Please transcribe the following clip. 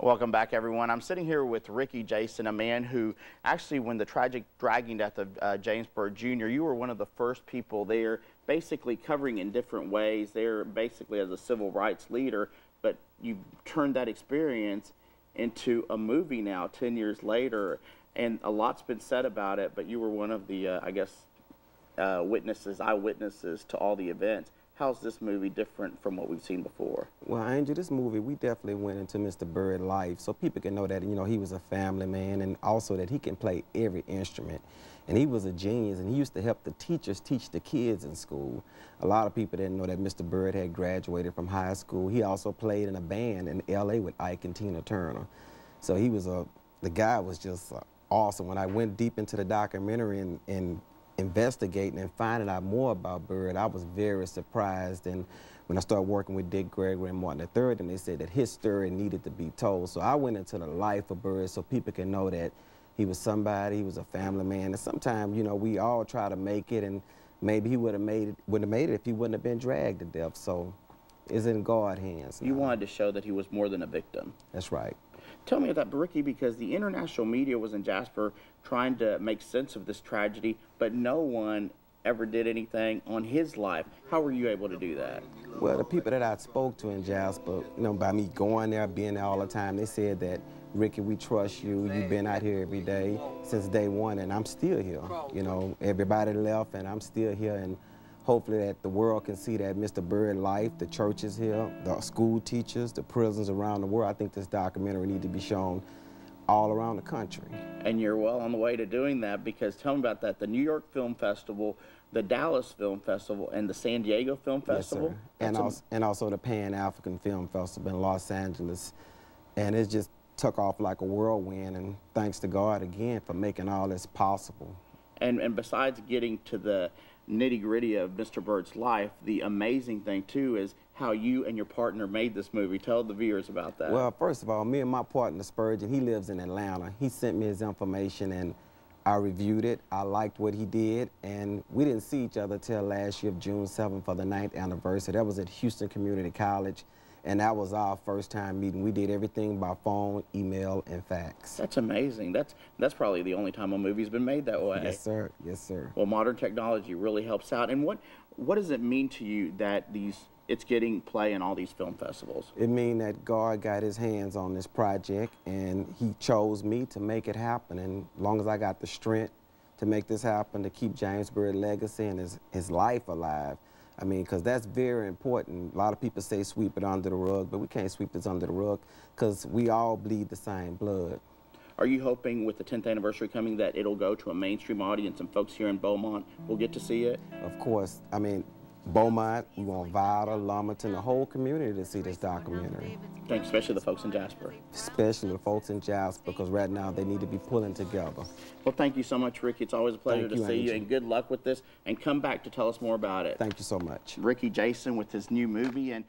Welcome back, everyone. I'm sitting here with Ricky Jason, a man who actually, when the tragic dragging death of James Byrd Jr., you were one of the first people there, basically covering in different ways there, basically as a civil rights leader, but you turned that experience into a movie now, 10 years later, and a lot's been said about it, but you were one of the, I guess, eyewitnesses to all the events. How's this movie different from what we've seen before? Well, Angel, this movie, we definitely went into Mr. Byrd's life so people can know that, you know, he was a family man and also that he can play every instrument. And he was a genius, and he used to help the teachers teach the kids in school. A lot of people didn't know that Mr. Byrd had graduated from high school. He also played in a band in L.A. with Ike and Tina Turner. So he was the guy was just awesome. When I went deep into the documentary and investigating and finding out more about Byrd, I was very surprised. And when I started working with Dick Gregory and Martin III, and they said that his story needed to be told. So I went into the life of Byrd so people can know that he was somebody, he was a family man. And sometimes, you know, we all try to make it, and maybe he wouldn't have made it if he wouldn't have been dragged to death. So it's in God's hands. You wanted to show that he was more than a victim. That's right. Tell me about Ricky, because the international media was in Jasper trying to make sense of this tragedy, but no one ever did anything on his life. How were you able to do that? Well, the people that I spoke to in Jasper, you know, by me going there, being there all the time, they said that, Ricky, we trust you. You've been out here every day since day one, and I'm still here. You know, everybody left, and I'm still here, and hopefully that the world can see that Mr. Byrd's life, the churches here, the school teachers, the prisons around the world. I think this documentary needs to be shown all around the country. And you're well on the way to doing that, because tell me about that. The New York Film Festival, the Dallas Film Festival, and the San Diego Film Festival. Yes, sir. And also the Pan-African Film Festival in Los Angeles. And it just took off like a whirlwind, and thanks to God again for making all this possible. And besides getting to the nitty-gritty of Mr. Byrd's life, the amazing thing too is how you and your partner made this movie. Tell the viewers about that. Well, first of all, me and my partner Spurgeon, he lives in Atlanta. He sent me his information and I reviewed it. I liked what he did, and we didn't see each other till last year of June 7th for the 9th anniversary. That was at Houston Community College, and that was our first time meeting. We did everything by phone, email, and fax. That's amazing. That's probably the only time a movie's been made that way. Yes, sir. Yes, sir. Well, modern technology really helps out. And what does it mean to you that it's getting play in all these film festivals? It means that God got his hands on this project, and he chose me to make it happen. And as long as I got the strength to make this happen, to keep James Byrd's legacy and his life alive, I mean, because that's very important. A lot of people say sweep it under the rug, but we can't sweep this under the rug because we all bleed the same blood. Are you hoping with the 10th anniversary coming that it'll go to a mainstream audience and folks here in Beaumont will get to see it? Of course. I mean, Beaumont, we want Vida, Lumberton, the whole community to see this documentary. Thanks, especially the folks in Jasper. Especially the folks in Jasper, because right now they need to be pulling together. Well, thank you so much, Ricky. It's always a pleasure to see you, and good luck with this, and come back to tell us more about it. Thank you so much. Ricky Jason with his new movie. And